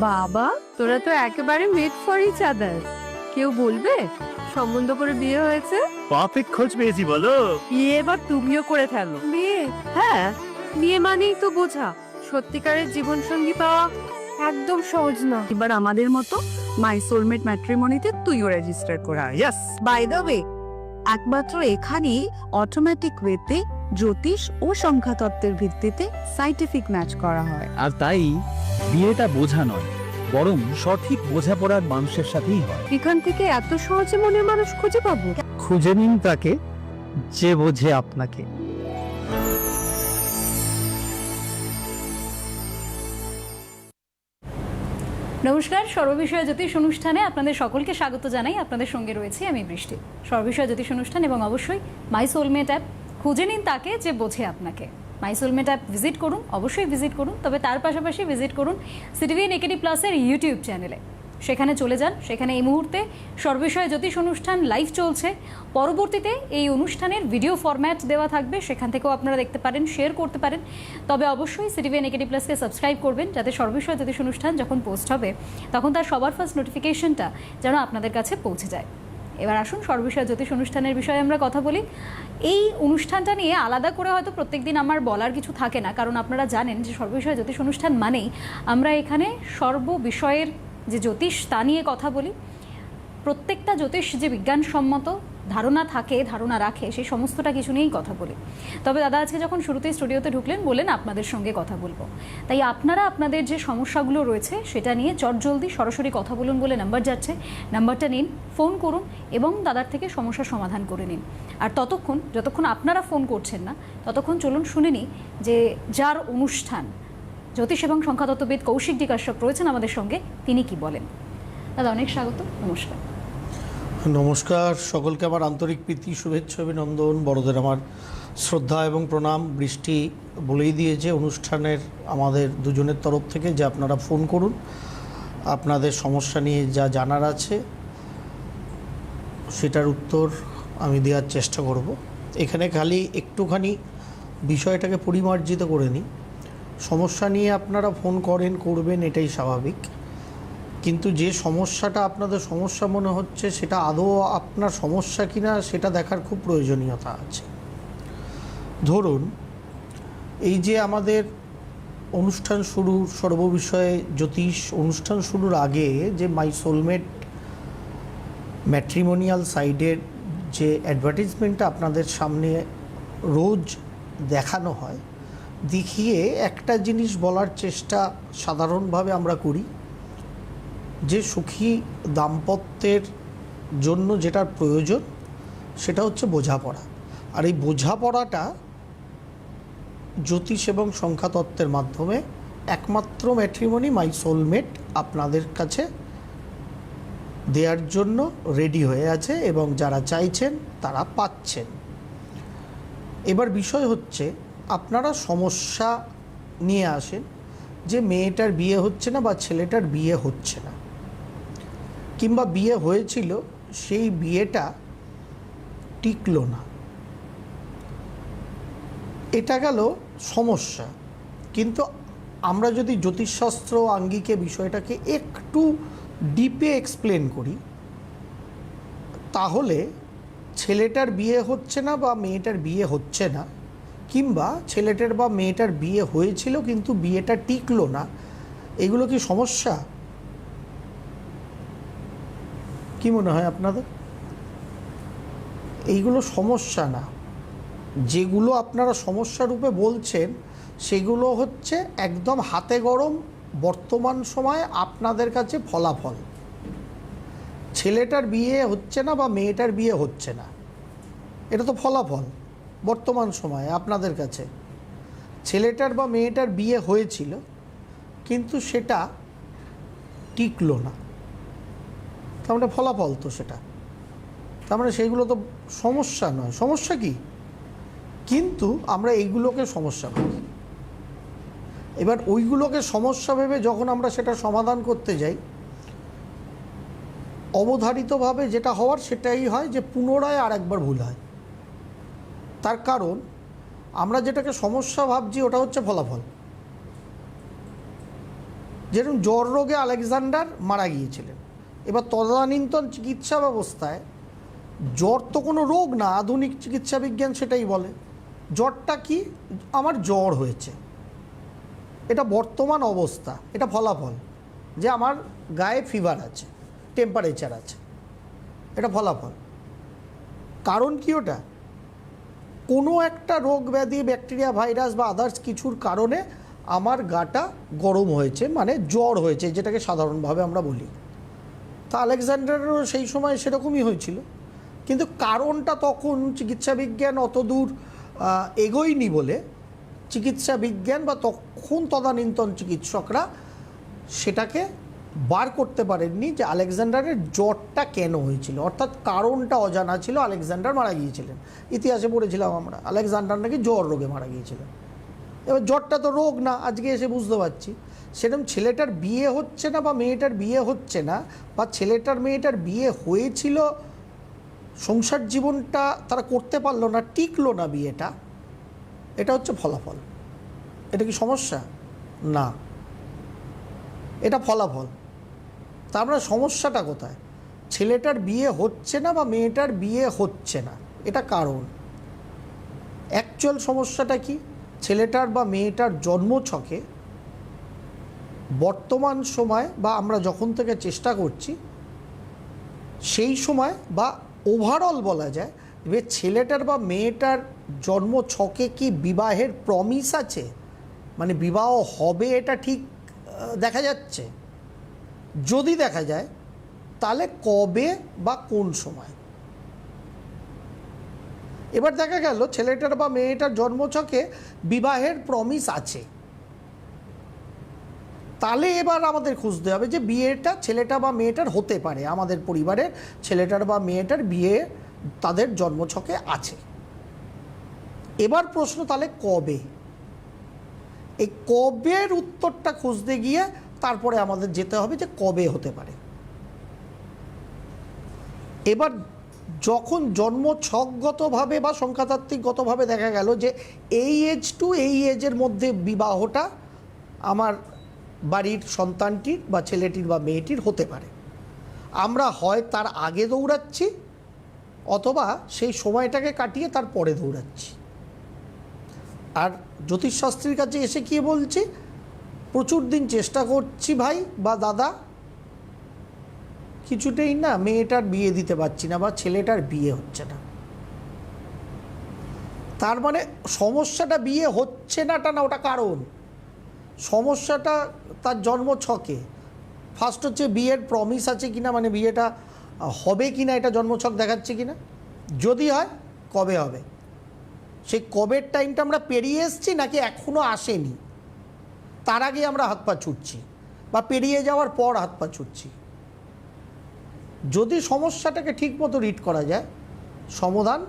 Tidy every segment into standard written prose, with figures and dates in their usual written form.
বাবা, তোরা তো একেবারে মেড ফর ইচ আদার। কেউ বলবে সম্বন্ধ করে বিয়ে হয়েছে? পারফেক্ট খোঁজ পেয়েছি বলো। বিয়ে এবার তুমিও করে ফেলো। বিয়ে? হ্যাঁ, বিয়ে মানেই তো বোঝা। সত্যিকারের জীবন সঙ্গী পাওয়া একদম সহজ না। এবার আমাদের মতো মাই সোলমেট ম্যাট্রিমনিতে তুইও রেজিস্টার করা। ইয়েস। বাই দ্য ওয়ে, একমাত্র এখানেই অটোমেটিক ওয়েতে জ্যোতিষ ও সংখ্যাতত্ত্বের ভিত্তিতে সাইন্টিফিক ম্যাচ করা হয়। আর তাই বিয়েটা বোঝা নয়, বরং সঠিক বোঝাপড়ার মানুষের সাথেই হয়। এখান থেকে এত সহজে মনের মানুষ খুঁজে পাবো? খুঁজে নিন তাকে যে বোঝে আপনাকে। নমস্কার, সর্ববিষয় জ্যোতিষ অনুষ্ঠানে আপনাদের সকলকে স্বাগত জানাই। আপনাদের সঙ্গে রয়েছি আমি বৃষ্টি। সর্ববিষয় জ্যোতিষ অনুষ্ঠান এবং অবশ্যই মাই সোলমেট অ্যাপ। খুঁজে নিন তাকে যে বোঝে আপনাকে। মাই সোলমেট অ্যাপ ভিজিট করুন, অবশ্যই ভিজিট করুন। তবে তার পাশাপাশি ভিজিট করুন সিটিভিএন একেডি প্লাসের ইউটিউব চ্যানেলে। সেখানে চলে যান। সেখানে এই মুহূর্তে সর্ববিষয় জ্যোতিষ অনুষ্ঠান লাইভ চলছে। পরবর্তীতে এই অনুষ্ঠানের ভিডিও ফরম্যাট দেওয়া থাকবে, সেখান থেকেও আপনারা দেখতে পারেন, শেয়ার করতে পারেন। তবে অবশ্যই সিটিভিএন একেডি প্লাসকে সাবস্ক্রাইব করবেন, যাতে সর্ববিষয় জ্যোতিষ অনুষ্ঠান যখন পোস্ট হবে তখন তার সবার ফার্স্ট নোটিফিকেশনটা যেন আপনাদের কাছে পৌঁছে যায়। এবার আসুন সর্ববিষয় জ্যোতিষ অনুষ্ঠানের বিষয়ে আমরা কথা বলি। এই অনুষ্ঠানটা নিয়ে আলাদা করে হয়তো প্রত্যেকদিন আমার বলার কিছু থাকে না, কারণ আপনারা জানেন যে সর্ববিষয় জ্যোতিষ অনুষ্ঠান মানেই আমরা এখানে সর্ববিষয়ের যে জ্যোতিষ তা নিয়ে কথা বলি। প্রত্যেকটা জ্যোতিষ যে বিজ্ঞানসম্মত ধারণা থাকে, ধারণা রাখে, সেই সমস্তটা কিছু নিয়েই কথা বলি। তবে দাদা আজকে যখন শুরুতেই স্টুডিওতে ঢুকলেন, বললেন আপনাদের সঙ্গে কথা বলবো। তাই আপনারা আপনাদের যে সমস্যাগুলো রয়েছে সেটা নিয়ে চটজলদি সরাসরি কথা বলুন বলে নাম্বার যাচ্ছে। নাম্বারটা নিন, ফোন করুন এবং দাদার থেকে সমস্যার সমাধান করে নিন। আর যতক্ষণ আপনারা ফোন করছেন না, ততক্ষণ চলুন শুনে নিই যে যার অনুষ্ঠান জ্যোতিষ এবং সংখ্যাতত্ত্ববিদ কৌশিক ডি কাশ্যপ রয়েছেন আমাদের সঙ্গে, তিনি কি বলেন। দাদা অনেক স্বাগত, নমস্কার। নমস্কার সকলকে, আমার আন্তরিক প্রীতি, শুভেচ্ছা, অভিনন্দন। বড়দের আমার শ্রদ্ধা এবং প্রণাম। বৃষ্টি বলেই দিয়েছে অনুষ্ঠানের আমাদের দুজনের তরফ থেকে যে আপনারা ফোন করুন, আপনাদের সমস্যা নিয়ে যা জানার আছে সেটার উত্তর আমি দেওয়ার চেষ্টা করব। এখানে খালি একটুখানি বিষয়টাকে পরিমার্জিত করে নিই। সমস্যা নিয়ে আপনারা ফোন করবেন, এটাই স্বাভাবিক। কিন্তু যে সমস্যাটা আপনাদের সমস্যা মনে হচ্ছে সেটা আদৌ আপনার সমস্যা কিনা সেটা দেখার খুব প্রয়োজনীয়তা আছে। ধরুন, এই যে আমাদের অনুষ্ঠান শুরুর সর্ববিষয়ে জ্যোতিষ অনুষ্ঠান শুরুর আগে যে মাই সোলমেট ম্যাট্রিমোনিয়াল সাইডের যে অ্যাডভার্টাইজমেন্টটা আপনাদের সামনে রোজ দেখানো হয়, দেখিয়ে একটা জিনিস বলার চেষ্টা সাধারণভাবে আমরা করি যে সুখী দাম্পত্যের জন্য যেটার প্রয়োজন সেটা হচ্ছে বোঝাপড়া। আর এই বোঝাপড়াটা জ্যোতিষ এবং সংখ্যাতত্ত্বের মাধ্যমে একমাত্র ম্যাট্রিমনি মাই সোলমেট আপনাদের কাছে দেওয়ার জন্য রেডি হয়ে আছে এবং যারা চাইছেন তারা পাচ্ছেন। এবার বিষয় হচ্ছে, আপনারা সমস্যা নিয়ে আসেন যে মেয়েটার বিয়ে হচ্ছে না বা ছেলেটার বিয়ে হচ্ছে না, কিংবা বিয়ে হয়েছিল সেই বিয়েটা টিকলো না। এটা গেল সমস্যা। কিন্তু আমরা যদি জ্যোতিষশাস্ত্র আঙ্গিকে বিষয়টাকে একটু ডিপে এক্সপ্লেন করি, তাহলে ছেলেটার বিয়ে হচ্ছে না বা মেয়েটার বিয়ে হচ্ছে না, কিংবা ছেলেটার বা মেয়েটার বিয়ে হয়েছিল কিন্তু বিয়েটা টিকলো না, এগুলো কি সমস্যা? কি মনে হয় আপনাদের? এইগুলো সমস্যা না। যেগুলো আপনারা সমস্যা রূপে বলছেন সেগুলো হচ্ছে একদম হাতে গরম বর্তমান সময়ে আপনাদের কাছে ফলাফল। ছেলেটার বিয়ে হচ্ছে না বা মেয়েটার বিয়ে হচ্ছে না, এটা তো ফলাফল বর্তমান সময়ে আপনাদের কাছে। ছেলেটার বা মেয়েটার বিয়ে হয়েছিল কিন্তু সেটা টিকলো না, তার মানে ফলাফল তো সেটা, তার মানে সেইগুলো তো সমস্যা নয়। সমস্যা কি? কিন্তু আমরা এইগুলোকে সমস্যা ভাবি। এবার ওইগুলোকে সমস্যা ভেবে যখন আমরা সেটা সমাধান করতে যাই, অবধারিতভাবে যেটা হওয়ার সেটাই হয় যে পুনরায় আর একবার ভুল হয়। তার কারণ আমরা যেটাকে সমস্যা ভাবছি ওটা হচ্ছে ফলাফল। যেরকম জ্বর রোগে আলেকজান্ডার মারা গিয়েছিলেন। এবার তদানীন্তন চিকিৎসা ব্যবস্থায় জ্বর তো কোনো রোগ না, আধুনিক চিকিৎসা বিজ্ঞান সেটাই বলে। জ্বরটা কি? আমার জ্বর হয়েছে, এটা বর্তমান অবস্থা, এটা ফলাফল যে আমার গায়ে ফিভার আছে, টেম্পারেচার আছে, এটা ফলাফল। কারণ কি? ওটা কোনো একটা রোগ ব্যাধি, ব্যাকটেরিয়া, ভাইরাস বা আদার্স কিছুর কারণে আমার গাটা গরম হয়েছে, মানে জ্বর হয়েছে, যেটাকে সাধারণভাবে আমরা বলি। তা আলেকজান্ডারেরও সেই সময় সেরকমই হয়েছিল, কিন্তু কারণটা তখন চিকিৎসা বিজ্ঞান অত দূর এগোয়নি বলে চিকিৎসা বিজ্ঞান বা তখন তদানীন্তন চিকিৎসকরা সেটাকে বার করতে পারেননি যে আলেকজান্ডারের জ্বরটা কেন হয়েছিল, অর্থাৎ কারণটা অজানা ছিল। আলেকজান্ডার মারা গিয়েছিলেন, ইতিহাসে পড়েছিলাম আমরা, আলেকজান্ডার নাকি জ্বর রোগে মারা গিয়েছিলেন। এবার জ্বরটা তো রোগ না, আজকে এসে বুঝতে পারছি। সেরকম ছেলেটার বিয়ে হচ্ছে না বা মেয়েটার বিয়ে হচ্ছে না, বা ছেলেটার মেয়েটার বিয়ে হয়েছিল, সংসার জীবনটা তারা করতে পারলো না, টিকলো না বিয়েটা, এটা হচ্ছে ফলাফল। এটা কি সমস্যা? না, এটা ফলাফল। তার মানে সমস্যাটা কোথায়? ছেলেটার বিয়ে হচ্ছে না বা মেয়েটার বিয়ে হচ্ছে না, এটা কারণ। অ্যাকচুয়াল সমস্যাটা কি? ছেলেটার বা মেয়েটার জন্মছকে বর্তমান সময় বা আমরা যখন থেকে চেষ্টা করছি সেই সময় বা ওভারঅল বলা যায় যে ছেলেটার বা মেয়েটার জন্মছকে কি বিবাহের প্রমিস আছে, মানে বিবাহ হবে এটা ঠিক দেখা যাচ্ছে? যদি দেখা যায় তাহলে কবে বা কোন সময়? এবার দেখা গেল ছেলেটার বা মেয়েটার জন্মছকে বিবাহের প্রমিস আছে, তাহলে এবার আমাদের খুঁজতে হবে যে বিয়েটা ছেলেটা বা মেয়েটার হতে পারে, আমাদের পরিবারের ছেলেটার বা মেয়েটার বিয়ে তাদের জন্মছকে আছে। এবার প্রশ্ন তাহলে কবে? এই কবের উত্তরটা খুঁজতে গিয়ে তারপরে আমাদের যেতে হবে যে কবে হতে পারে। এবার যখন জন্মছকগতভাবে বা সংখ্যাতাত্ত্বিকগতভাবে দেখা গেল যে এই এজ টু এই এজের মধ্যে বিবাহটা আমার বাড়ির সন্তানটির বা ছেলেটির বা মেয়েটির হতে পারে, আমরা হয় তার আগে দৌড়াচ্ছি অথবা সেই সময়টাকে কাটিয়ে তার পরে দৌড়াচ্ছি। আর জ্যোতিষশাস্ত্রীর কাছে এসে কি বলছি? প্রচুর দিন চেষ্টা করছি ভাই বা দাদা, কিছুতেই না মেয়েটার বিয়ে দিতে পারছি না বা ছেলেটার বিয়ে হচ্ছে না। তার মানে সমস্যাটা বিয়ে হচ্ছে নাটা না, ওটা কারণ। সমস্যাটা তার জন্মছকে। ফার্স্ট হচ্ছে বিয়ের প্রমিস আছে কিনা, মানে বিয়েটা হবে কিনা এটা জন্মছক দেখাচ্ছে কিনা, যদি হয় কবে হবে, সেই কবের টাইমটা আমরা পেরিয়ে এসেছি নাকি এখনও আসেনি, তার আগে আমরা হাত পা ছুটছি বা পেরিয়ে যাওয়ার পর হাত পা ছুটছি। যদি সমস্যাটাকে ঠিকমতো রিড করা যায় সমাধান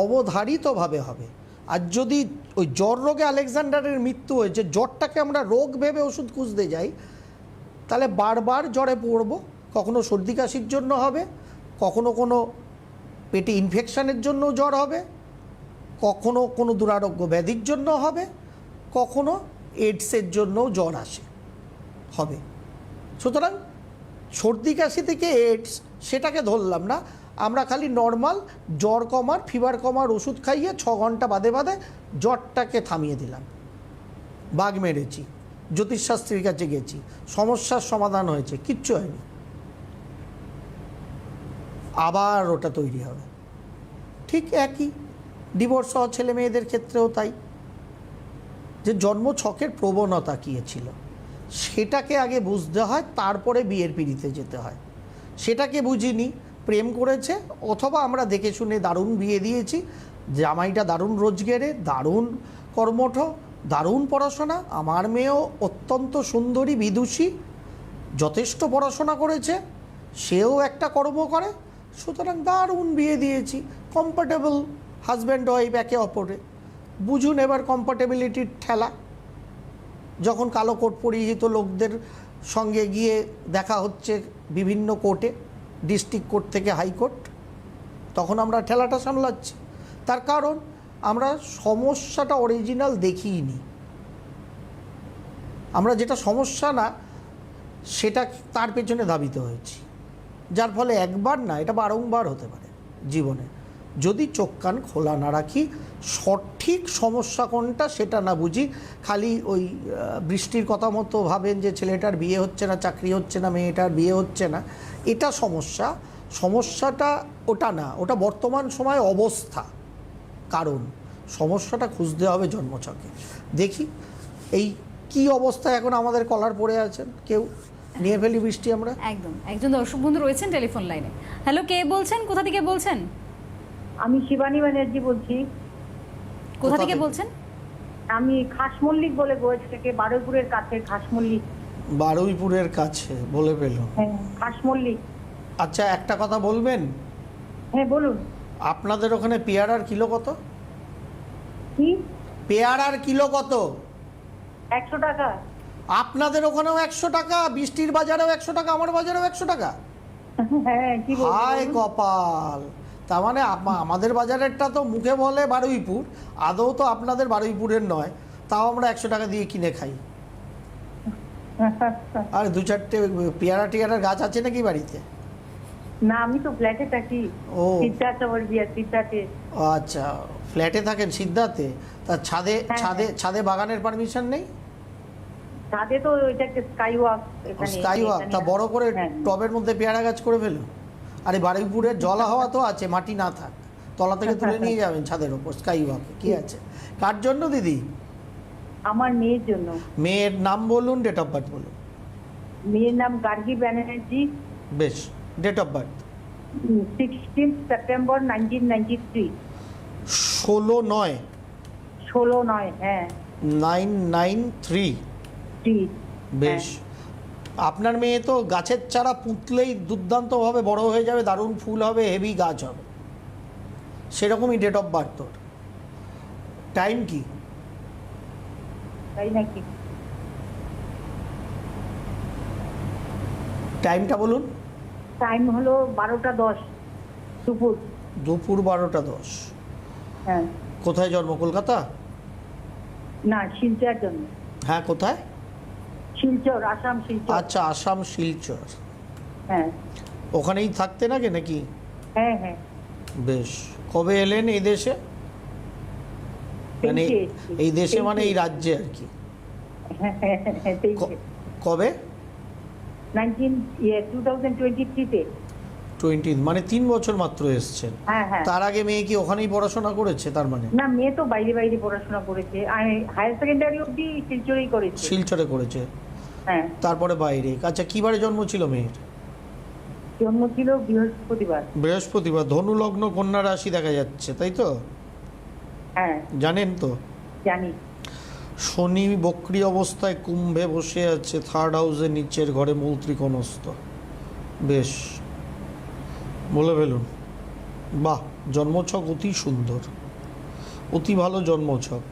অবধারিতভাবে হবে। আর যদি ওই জ্বর রোগে আলেকজান্ডারের মৃত্যু হয়েছে, জ্বরটাকে আমরা রোগ ভেবে ওষুধ খুঁজতে যাই, তাহলে বারবার জ্বরে পড়ব। কখনো সর্দি কাশির জন্য হবে, কখনো কোনো পেটে ইনফেকশানের জন্য জ্বর হবে, কখনো কোনো দুরারোগ্য ব্যাধির জন্য হবে, কখনো এইডসের জন্যও জ্বর আসে হবে। সুতরাং সর্দি কাশি থেকে এইডস সেটাকে ধরলাম না, আমরা খালি নর্মাল জ্বর কমার, ফিভার কমার ওষুধ খাইয়ে 6 ঘন্টা বাদে বাদে জ্বরটাকে থামিয়ে দিলাম, বাগ মেরেছি, জ্যোতিষশাস্ত্রীর কাছে গেছি, সমস্যার সমাধান হয়েছে, কিচ্ছু হয়নি, আবার ওটা তৈরি হবে। ঠিক একই ডিভোর্স হওয়া ছেলে মেয়েদের ক্ষেত্রেও তাই, যে জন্মছকের প্রবণতা কী ছিল সেটাকে আগে বুঝতে হয়, তারপরে বিয়ের পিঁড়িতে যেতে হয়। সেটাকে বুঝিনি, প্রেম করেছে অথবা আমরা দেখে শুনে দারুণ বিয়ে দিয়েছি, জামাইটা দারুণ রোজগারে, দারুণ কর্মঠ, দারুণ পড়াশোনা, আমার মেয়েও অত্যন্ত সুন্দরী, বিদুষী, যথেষ্ট পড়াশোনা করেছে, সেও একটা কর্ম করে, সুতরাং দারুণ বিয়ে দিয়েছি, কম্ফর্টেবল হাজব্যান্ড ওয়াইফ একে অপরে। বুঝুন এবার কম্ফর্টেবিলিটির ঠেলা, যখন কালো কোট পরিহিত লোকদের সঙ্গে গিয়ে দেখা হচ্ছে বিভিন্ন কোর্টে, ডিস্ট্রিক্ট কোর্ট থেকে হাইকোর্ট, তখন আমরা ঠেলাটা সামলাচ্ছি। তার কারণ আমরা সমস্যাটা অরিজিনাল দেখিইনি। আমরা যেটা সমস্যা না সেটা তার পেছনে ধাবিত হয়েছি, যার ফলে একবার না, এটা বারংবার হতে পারে জীবনে, যদি চোখ কান খোলা না রাখি, সঠিক সমস্যা কোনটা সেটা না বুঝি, খালি ওই বৃষ্টির কথা মতো ভাবেন যে ছেলেটার বিয়ে হচ্ছে না, চাকরি হচ্ছে না, মেয়েটার বিয়ে হচ্ছে না, এটা সমস্যা। সমস্যাটা ওটা না, ওটা বর্তমান সময় অবস্থা, কারণ সমস্যাটা খুঁজতে হবে জন্মছকে। দেখি এই কি অবস্থায় এখন আমাদের কলার পড়ে আছেন, কেউ নিয়ে ফেলি বৃষ্টি আমরা। একদম, একজন দর্শক বন্ধু রয়েছেন টেলিফোন লাইনে। হ্যালো, কে বলছেন, কোথা থেকে বলছেন? আমি শিবানী ব্যানার্জি বলছি। কোথা থেকে থেকে? বলছেন? আমি খাসমল্লিক বলে গোয়েজ থেকে, বারুইপুরের কাছে খাসমল্লিক। বারুইপুরের কাছে বলে পেল। হ্যাঁ, খাসমল্লিক। আচ্ছা, একটা কথা বলবেন, হ্যাঁ বলুন। আপনাদের ওখানে পেয়ারার কিলো কত? কি? পেয়ারার কিলো কত? 100 টাকা। আপনাদের ওখানেও 100 টাকা? বৃষ্টির বাজারেও 100 টাকা, আমার বাজারেও 100 টাকা? হ্যাঁ, কি হায় বলবো? কপাল! তার মানে আমাদের বাজারেরটা তো মুখে বলে বারুইপুর, আদৌ তো আপনাদের বারুইপুরের নয়, তাও আমরা 100 টাকা দিয়ে কিনে খাই। আর 2-4টে পেয়ারা টিয়ারার গাছ আছে নাকি বাড়িতে? না, আমি তো ফ্ল্যাটে থাকি। ও। সিদ্ধার্থ বর্গিয়া, সিদ্ধার্থে। ও আচ্ছা, ফ্ল্যাটে থাকেন সিদ্ধার্থে, তা ছাদে হ্যাঁ, ছাদে ছাদে বাগানের পারমিশন নেই? ছাদে তো ওইটাকে স্কাই ওয়াক। স্কাই ওয়াক, তা বড় করে টবের মধ্যে পেয়ারা গাছ করে ফেলো। আরে বারুইপুরের জলা হওয়া তো আছে, মাটি না থাক, তলা থেকে তুলে নিয়ে যাবেন ছাদের ওপর স্কাই ওয়াকে, কি আছে? কার জন্য দিদি? আমার মেয়ের জন্য। মেয়ের নাম বলুন, ডেট অফ বার্থ বলুন। মেয়ের নাম গার্গী ব্যানার্জি। বেশ, ডেট অফ বার্থ? 16 সেপ্টেম্বর 1993। 16/9 16/9। হ্যাঁ, 993। ঠিক। বেশ, আপনার মেয়ে তো গাছের চারা পুঁতলেই দুর্দান্তভাবে বড় হয়ে যাবে, দারুণ ফুল হবে, হেভি গাছ হবে, সেরকমই ডেট অফ বার্থ তোর। টাইম কি? তাই নাকি? টাইমটা বলুন। টাইম হলো 12টা 10 দুপুর। দুপুর 12টা 10। হ্যাঁ। কোথায় জন্ম? কলকাতা? না, শিলচর জন্য। হ্যাঁ, কোথায়? শিলচর, আসাম শিলচর। আচ্ছা, আসাম শিলচর। হ্যাঁ ওখানেই থাকতে নাকি নাকি? হ্যাঁ হ্যাঁ। বেশ, কবে এলেন এই দেশে? মানে এই দেশে মানে এই রাজ্যে আর কি? কবে? 2023-তে। 20, মানে 3 বছর মাত্র এসছেন। হ্যাঁ হ্যাঁ। তার আগে মেয়ে কি ওখানেই পড়াশোনা করেছে তার মানে? না, মেয়ে তো বাইরে বাইরে পড়াশোনা করেছে, হায়ার সেকেন্ডারি অবধি শিলচরেই করেছে। শিলচরে করেছে, হ্যাঁ। তারপরে বাইরে। আচ্ছা, কি বারে জন্ম ছিল মেয়ের? জন্ম ছিল বৃহস্পতিবার। বৃহস্পতিবার। ধনু লগ্ন, কন্যা রাশি দেখা যাচ্ছে, তাই তো? হ্যাঁ জানেন তো জানি। শনি বক্রী অবস্থায় কুম্ভে বসে আছে, 3rd হাউসের নিচের ঘরে মূল ত্রিকোণস্থ। বেশ, বলে ফেলুন। বাহ, জন্মছক অতি সুন্দর, অতি ভালো জন্মছক,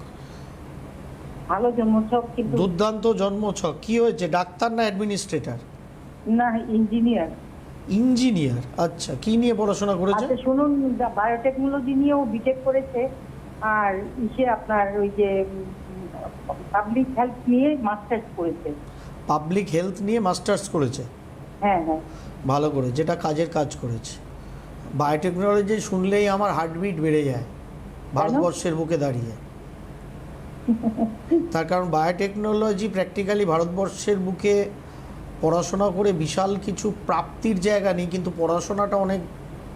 ভালো জন্মছক, কিন্তু দুর্দান্ত জন্মছক। কি হয়েছে, ডাক্তার না অ্যাডমিনিস্ট্রেটর? না, ইঞ্জিনিয়ার। ইঞ্জিনিয়ার। আচ্ছা, কি নিয়ে পড়াশোনা করেছে? আচ্ছা শুনুন, বায়োটেকনোলজি নিয়েও বিটেক করেছে, আর আপনার ওই যে পাবলিক হেলথ নিয়ে মাস্টার্স করেছে। পাবলিক হেলথ নিয়ে মাস্টার্স করেছে? হ্যাঁ হ্যাঁ। ভালো করে, যেটা কাজের কাজ করেছে। বায়োটেকনোলজি শুনলেই আমার হার্টবিট বেড়ে যায় ভারতবর্ষের বুকে দাঁড়িয়ে। তার কারণ বায়োটেকনোলজি প্র্যাকটিক্যালি ভারতবর্ষের বুকে পড়াশোনা করে বিশাল কিছু প্রাপ্তির জায়গা নেই, কিন্তু পড়াশোনাটা অনেক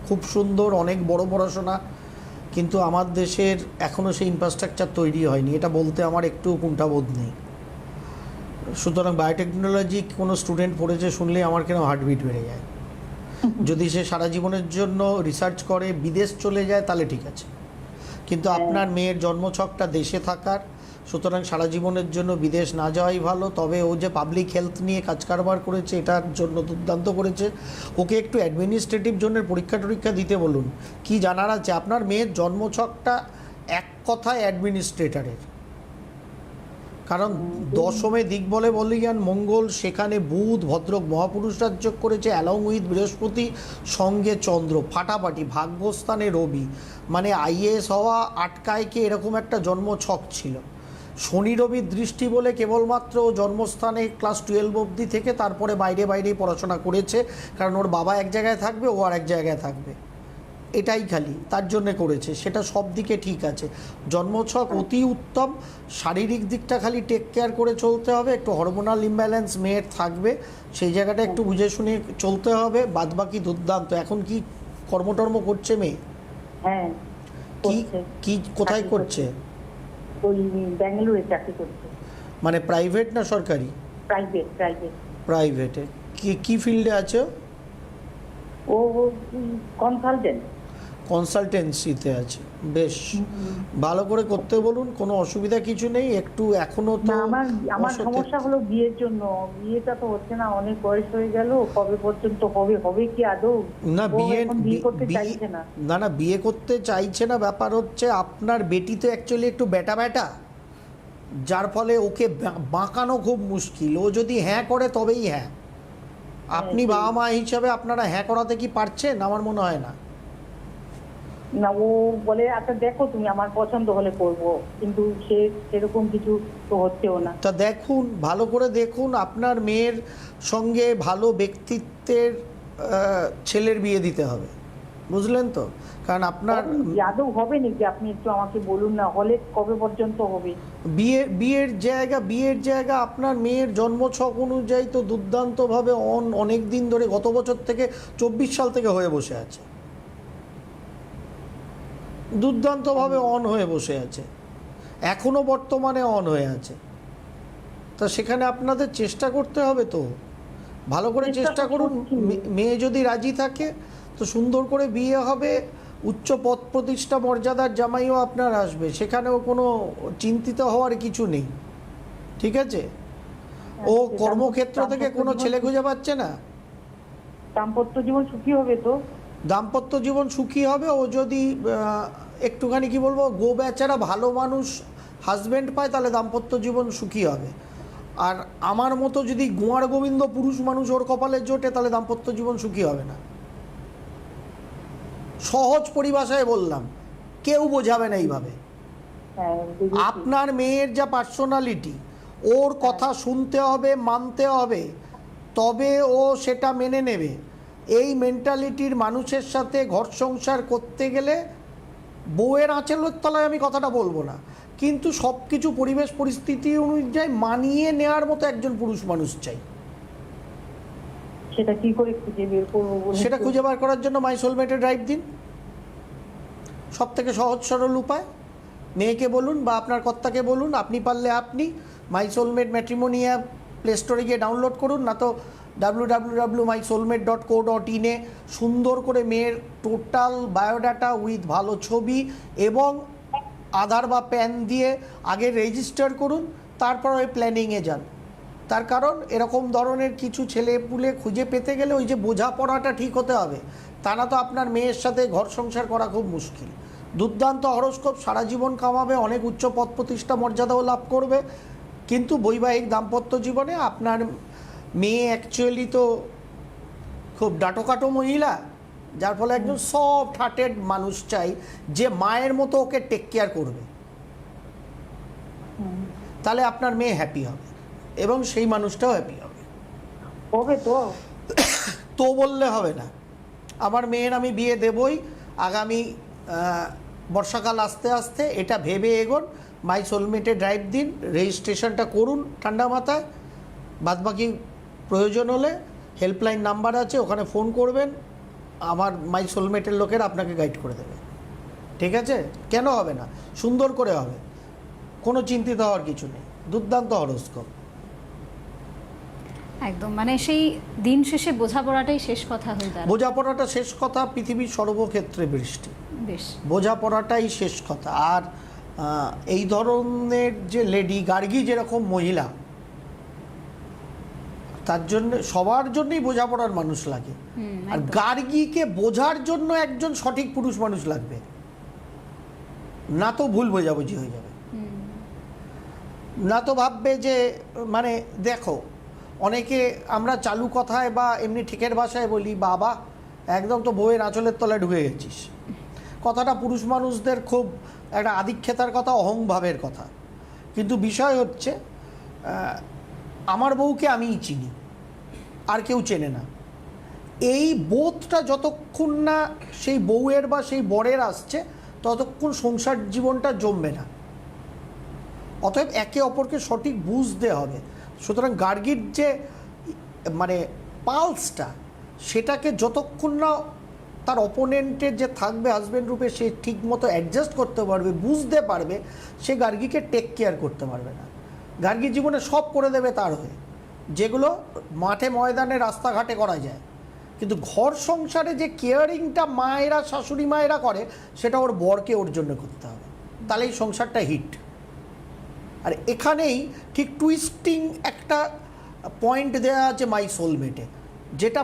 খুব সুন্দর, অনেক বড় পড়াশোনা, কিন্তু আমার দেশের এখনও সেই ইনফ্রাস্ট্রাকচার তৈরি হয়নি, এটা বলতে আমার একটু কুণ্ঠাবোধ নেই। সুতরাং বায়োটেকনোলজি কোনো স্টুডেন্ট পড়েছে শুনলেই আমার কেন হার্টবিট বেড়ে যায়। যদি সে সারা জীবনের জন্য রিসার্চ করে বিদেশ চলে যায় তাহলে ঠিক আছে, কিন্তু আপনার মেয়ের জন্মছকটা দেশে থাকার, সুতরাং সারা জীবনের জন্য বিদেশ না যাওয়াই ভালো। তবে ও যে পাবলিক হেলথ নিয়ে কাজ কারবার করেছে এটার জন্য দুর্দান্ত করেছে। ওকে একটু অ্যাডমিনিস্ট্রেটিভ জনের পরীক্ষা দিতে বলুন। কি জানার আছে, আপনার মেয়ের জন্মছকটা এক কথায় অ্যাডমিনিস্ট্রেটরের, কারণ দশমে দিক বলে বলিয়ান মঙ্গল, সেখানে বুধ ভদ্রক মহাপুরুষ রাজ্য করেছে, অ্যালং উইথ বৃহস্পতি, সঙ্গে চন্দ্র, ফাটাফাটি ভাগ্যস্থানে রবি, মানে আইএএস হওয়া আটকায় কে এরকম একটা জন্ম ছক ছিল। শনি রবির দৃষ্টি বলে কেবলমাত্র ও জন্মস্থানে ক্লাস 12 অবধি থেকে তারপরে বাইরেই পড়াশোনা করেছে, কারণ ওর বাবা এক জায়গায় থাকবে, ও আর এক জায়গায় থাকবে, এটাই খালি তার জন্যে করেছে। সেটা সব দিকে ঠিক আছে, জন্মছক অতি উত্তম। শারীরিক দিকটা খালি টেক কেয়ার করে চলতে হবে, একটু হরমোনাল ইমব্যালেন্স মেয়ের থাকবে, সেই জায়গাটা একটু বুঝে শুনে চলতে হবে। বাদবাকি দুর্দান্ত। এখন কি কর্মটর্ম করছে মেয়ে? হ্যাঁ, কি করছে। কি কোথায় চাকরি করছে? ওই ব্যাঙ্গালোরে চাকরি করছে। মানে প্রাইভেট না সরকারি? প্রাইভেট। প্রাইভেটে। কি কি ফিল্ডে আছে? ও কনসালটেন্ট। কনসালটেন্সিতে আছে, বেশ ভালো করে করতে বলুন, কোনো অসুবিধা কিছু নেই। একটু এখনো তো আমার সমস্যা হলো বিয়ের জন্য। বিয়েটা তো হচ্ছে না, অনেক বয়স হয়ে গেল, কবে পর্যন্ত হবে কি আদৌ? না, ও এখন বিয়ে করতে চাইছে না। না বিয়ে করতে চাইছে না, ব্যাপার হচ্ছে আপনার বেটি তো অ্যাকচুয়ালি একটু ব্যাটা, যার ফলে ওকে বাঁকানো খুব মুশকিল। ও যদি হ্যাঁ করে তবেই হ্যাঁ। আপনি বাবা মা হিসাবে আপনারা হ্যাঁ করাতে কি পারছেন? আমার মনে হয় না। না, ও বলে আচ্ছা দেখো তুমি, আমার পছন্দ হলে করব, কিন্তু সেরকম কিছু তো হচ্ছেও না। তা দেখুন, ভালো করে দেখুন, আপনার মেয়ের সঙ্গে ভালো ব্যক্তিত্বের ছেলের বিয়ে দিতে হবে, বুঝলেন তো? কারণ আপনার আদৌ হবে নাকি? আপনি একটু আমাকে বলুন না, হলে কবে পর্যন্ত হবে? বিয়ের জায়গা আপনার মেয়ের জন্মছক অনুযায়ী তো দুর্দান্তভাবে অনেক দিন ধরে, গত বছর থেকে 24 সাল থেকে হয়ে বসে আছে, দুর্দান্তভাবে অন হয়ে বসে আছে, এখনো বর্তমানে অন হয়ে আছে। তা সেখানে আপনাদের চেষ্টা করতে হবে তো, ভালো করে চেষ্টা করুন। মেয়ে যদি রাজি থাকে তো সুন্দর করে বিয়ে হবে, উচ্চ পদ প্রতিষ্ঠা মর্যাদার জামাইও আপনার আসবে, সেখানেও কোনো চিন্তিত হওয়ার কিছু নেই, ঠিক আছে? ও কর্মক্ষেত্র থেকে কোনো ছেলে খুঁজে পাচ্ছে না, দাম্পত্য জীবন সুখী হবে তো? দাম্পত্য জীবন সুখী হবে। ও যদি একটুখানি কি বলবো, গো বেচারা ভালো মানুষ হাজব্যান্ড পায়, তাহলে দাম্পত্য জীবন সুখী হবে। আর আমার মতো যদি গোয়ার গোবিন্দ পুরুষ মানুষ ওর কপালে জোটে, তাহলে দাম্পত্য জীবন সুখী হবে না। সহজ পরিভাষায় বললাম, কেউ বোঝাবে না এইভাবে। আপনার মেয়ের যা পার্সোনালিটি, ওর কথা শুনতে হবে, মানতে হবে, তবে ও সেটা মেনে নেবে। এই মেন্টালিটির মানুষের সাথে ঘর সংসার করতে গেলে বউয়ের আঁচলের তলায় আমি কথাটা বলবো না, কিন্তু সব কিছু পরিবেশ পরিস্থিতি অনুযায়ী মানিয়ে নেওয়ার মতো একজন পুরুষ মানুষ চাই। সেটা কি করে খুঁজে বের করবো? সেটা খুঁজে বার করার জন্য মাই সোলমেটে ড্রাইভ দিন, সব থেকে সহজ সরল উপায়। মেয়েকে বলুন বা আপনার কর্তাকে বলুন, আপনি পারলে আপনি মাই সোলমেট ম্যাট্রিমনি অ্যাপ প্লে স্টোরে গিয়ে ডাউনলোড করুন, না তো www.mysoulmate.co.in এ সুন্দর করে মেয়ের টোটাল বায়োডাটা উইথ ভালো ছবি এবং আধার বা প্যান দিয়ে আগে রেজিস্টার করুন, তারপর ওই প্ল্যানিংয়ে যান। তার কারণ এরকম ধরনের কিছু ছেলেপুলে খুঁজে পেতে গেলে ওই যে বোঝাপড়াটা ঠিক হতে হবে, তা না তো আপনার মেয়ের সাথে ঘর সংসার করা খুব মুশকিল। দুর্দান্ত হরস্কোপ, সারা জীবন কামাবে, অনেক উচ্চ পদ প্রতিষ্ঠা মর্যাদাও লাভ করবে, কিন্তু বৈবাহিক দাম্পত্য জীবনে আপনার মেয়ে অ্যাকচুয়ালি তো খুব ডাটোকাটো মহিলা, যার ফলে একজন সফট হার্টেড মানুষ চাই, যে মায়ের মতো ওকে টেক কেয়ার করবে, তাহলে আপনার মেয়ে হ্যাপি হবে এবং সেই মানুষটাও হ্যাপি হবে। হবে তো? তো বললে হবে না। আমার মেয়ের আমি বিয়ে দেবই আগামী বর্ষাকাল আস্তে আস্তে, এটা ভেবে এগোন। মাই সোলমেটে ড্রাইভ দিন, রেজিস্ট্রেশনটা করুন ঠান্ডা মাথায়। বাদবাকি প্রয়োজন হলে হেল্পলাইন নাম্বার আছে, ওখানে ফোন করবেন, আমার মাই সোলমেটের লোকেরা আপনাকে গাইড করে দেবে, ঠিক আছে? কেন হবে না? সুন্দর করে হবে, কোনো চিন্তিত হওয়ার কিছু নেই। দুর্দান্ত হরস্কোপ। একদম, মানে সেই দিন শেষে বোঝাপড়াটাই শেষ কথা হয়ে দাঁড়ায়। বোঝাপড়াটা শেষ কথা, পৃথিবীর সর্বক্ষেত্রে বৃষ্টি, বেশ, বোঝাপড়াটাই শেষ কথা। আর এই ধরনের যে লেডি গার্গী যেরকম মহিলা, তার জন্য সবার জন্যই বোঝাপড়ার মানুষ লাগে। আর গার্গীকে বোঝার জন্য একজন সঠিক পুরুষ মানুষ লাগবে, না তো ভুল বোঝাবুঝি হয়ে যাবে। না তো ভাববে যে, মানে দেখো, অনেকে আমরা চালু কথায় বা এমনি ঠিকের ভাষায় বলি, বাবা একদম তো বউয়ের আঁচলের তলায় ঢুকে গেছিস। কথাটা পুরুষ মানুষদের খুব একটা আধিক্যতার কথা, অহংভাবের কথা। কিন্তু বিষয় হচ্ছে আমার বউকে আমিই চিনি, আর কেউ চেনে না। এই বোধটা যতক্ষণ না সেই বউয়ের বা সেই বরের আসছে ততক্ষণ সংসার জীবনটা জমবে না। অতএব একে অপরকে সঠিক বুঝতে হবে। সুতরাং গার্গীর যে মানে পালসটা, সেটাকে যতক্ষণ না তার অপোনেন্টের যে থাকবে হাজব্যান্ড রূপে সে ঠিক মতো অ্যাডজাস্ট করতে পারবে, বুঝতে পারবে, সে গার্গীকে টেক কেয়ার করতে পারবে না। গার্গীর জীবনে সব করে দেবে তার হয়ে, যেগুলো মাঠে ময়দানে রাস্তাঘাটে করা যায়। কিন্তু ঘর সংসারে যে কেয়ারিংটা মায়েরা, শাশুড়ি মায়েরা করে, সেটা ওর বরকে ওর জন্য করতে হবে, তাহলে এই সংসারটা হিট। আর এখানেই ঠিক টুইস্টিং একটা পয়েন্ট দেওয়া আছে মাই সোলমেটে, যেটা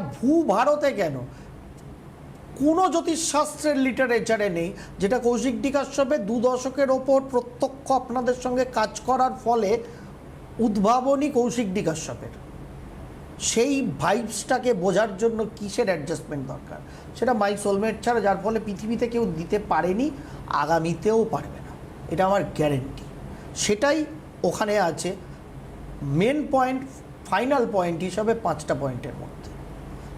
ভারতে কেন কোনো জ্যোতিষশাস্ত্রের লিটারেচারে নেই, যেটা কৌশিক-ডি কাশ্যপের 2 দশকের ওপর প্রত্যক্ষ আপনাদের সঙ্গে কাজ করার ফলে উদ্ভাবনী কৌশিক-ডি কাশ্যপের। সেই ভাইবসটাকে বোঝার জন্য কিসের অ্যাডজাস্টমেন্ট দরকার, সেটা মাই সোলমেট ছাড়া, যার ফলে পৃথিবীতে কেউ দিতে পারেনি, আগামীতেও পারবে না, এটা আমার গ্যারেন্টি। সেটাই ওখানে আছে মেন পয়েন্ট, ফাইনাল পয়েন্ট হিসাবে 5টা পয়েন্টের মধ্যে।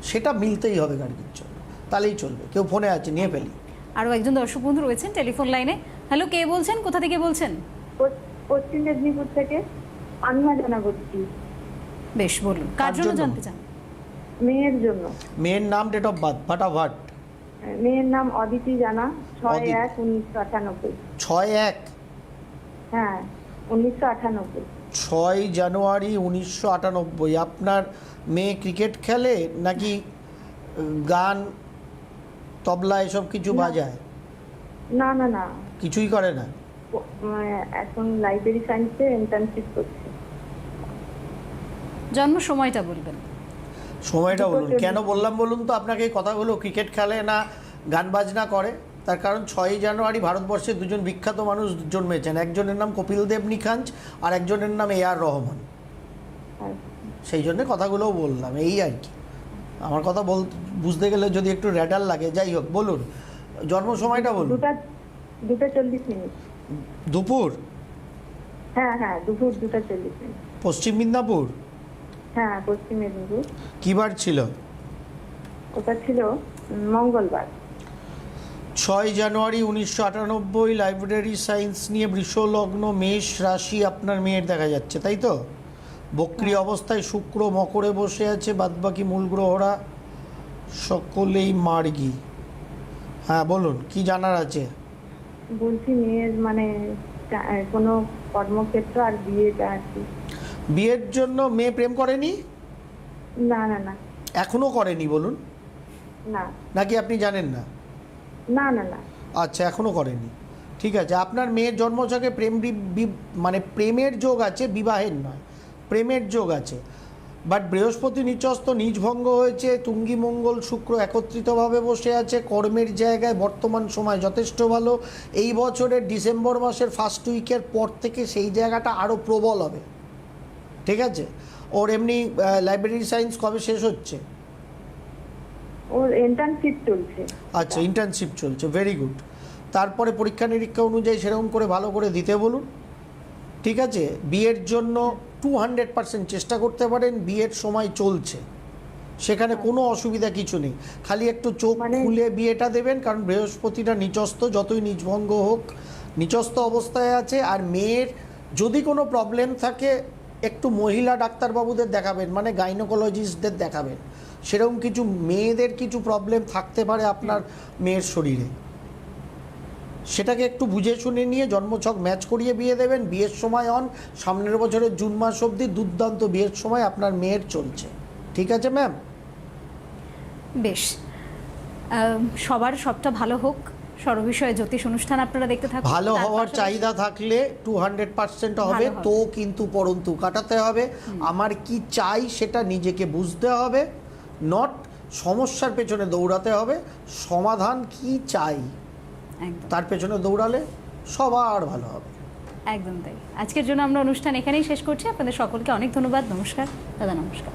সেটা মিলতেই হবে গার্গীর জন্য, তাহলেই চলবে। কেউ ফোনে আছে, নিয়ে ফেলি। আরও একজন দর্শক বন্ধু রয়েছেন টেলিফোন লাইনে। হ্যালো, কে বলছেন, কোথা থেকে বলছেন? পশ্চিম মেদিনীপুর থেকে আনহা জানা বলছি। বেশ, বলুন কার জন্য জানতে চান? মেয়ের জন্য। মেয়ের নাম, ডেট অফ বার্থ, ফাটাফাট। মেয়ের নাম অদিতি জানা, 6/1/1998। 6/1? হ্যাঁ, 1998। 6 জানুয়ারি 1998। আপনার মেয়ে ক্রিকেট খেলে নাকি গান, তবলা এসব কিছু বাজায়? না না না, কিছুই করে না। এখন লাইব্রেরি সায়েন্সে ইন্টার্নশিপ করছে। জন্ম সময়টা বলবেন। সময়টা বলুন। কেন বললাম বলুন তো আপনাকে এই কথাগুলো? ক্রিকেট খেলে না, গান বাজনা করে, তার কারণ 6 জানুয়ারি ভারতবর্ষে 2জন বিখ্যাত মানুষ জন্মেছেন। একজনের নাম কপিল দেব নিখাঞ্জ, আর একজনের নাম A.R. রহমান। সেই জন্য কথাগুলোও বললাম, এই আর কি। আমার কথা বুঝতে গেলে যদি একটু র্যাডাল লাগে, যাই হোক, বলুন জন্ম সময়টা বলুন। 2:40। দুপুর? হ্যাঁ হ্যাঁ, দুপুর 2:40। পশ্চিম মিদনাপুর? হ্যাঁ, পশ্চিম মেদিনীপুর। কী বার ছিল? ওটা ছিল মঙ্গলবার। 6 জানুয়ারি 1998, লাইব্রেরি সায়েন্স নিয়ে, বৃষ লগ্ন, মেষ রাশি আপনার মেয়ের দেখা যাচ্ছে, তাই তো? বক্রী অবস্থায় শুক্র মকরে বসে আছে, বাদবাকি মূল গ্রহরা সকলেই মার্গী। হ্যাঁ বলুন, কি জানার আছে? বলছি মেয়ের মানে কোনো কর্মক্ষেত্র আর বিয়েটা আর কি। বিয়ের জন্য মেয়ে প্রেম করেনি? না না না। এখনো করেনি বলুন? না। নাকি আপনি জানেন না? না না না। আচ্ছা, এখনো করেনি, ঠিক আছে। আপনার মেয়ের জন্মছকে মানে প্রেমের যোগ আছে, বিবাহের নয়, প্রেমের যোগ আছে। বাট বৃহস্পতি নিচস্থ, নীচভঙ্গ হয়েছে, তুঙ্গি মঙ্গল শুক্র একত্রিতভাবে বসে আছে, কর্মের জায়গায় বর্তমান সময় যথেষ্ট ভালো। এই বছরের ডিসেম্বর মাসের ফার্স্ট উইকের পর থেকে সেই জায়গাটা আরও প্রবল হবে, ঠিক আছে? ওর এমনি লাইব্রেরি সায়েন্স কবে শেষ হচ্ছে? ওর ইন্টার্নশিপ চলছে। আচ্ছা, ইন্টার্নশিপ চলছে, ভেরি গুড। তারপরে পরীক্ষা নিরীক্ষা অনুযায়ী সেরকম করে ভালো করে দিতে বলুন, ঠিক আছে? বিয়ের জন্য 200% চেষ্টা করতে পারেন, বিয়ের সময় চলছে, সেখানে কোনো অসুবিধা কিছু নেই। খালি একটু চোখ খুলে বিয়েটা দেবেন, কারণ বৃহস্পতিটা নিচস্থ, যতই নিচভঙ্গ হোক নিচস্থ অবস্থায় আছে। আর মেয়ের যদি কোনো প্রবলেম থাকে, একটু মহিলা ডাক্তারবাবুদের দেখাবেন, মানে গাইনোকোলজিস্টদের দেখাবেন। সেরকম কিছু মেয়েদের কিছু প্রবলেম থাকতে পারে আপনার মেয়ের শরীরে, সেটাকে একটু বুঝে শুনে নিয়ে জন্মছক ম্যাচ করিয়ে বিয়ে দেবেন। বিয়ের সময় সামনের বছরের জুন মাস অবধি দুর্দান্ত বিয়ের সময় আপনার মেয়ের চলছে, ঠিক আছে ম্যাম? বেশ, সবার সবটা ভালো হোক। সর্ববিষয়ে জ্যোতিষ অনুষ্ঠান আপনারা দেখতে থাকুন। ভালো হওয়ার চাহিদা থাকলে 200% হবে, তো কিন্তু পরন্তু কাটাতে হবে। আমার কি চাই সেটা নিজেকে বুঝতে হবে, নট সমস্যার পেছনে দৌড়াতে হবে। সমাধান কি চাই তার পেছনে দৌড়ালে সবার ভালো হবে। একদম তাই। আজকের জন্য আমরা অনুষ্ঠান এখানেই শেষ করছি। আপনাদের সকলকে অনেক ধন্যবাদ। নমস্কার দাদা। নমস্কার।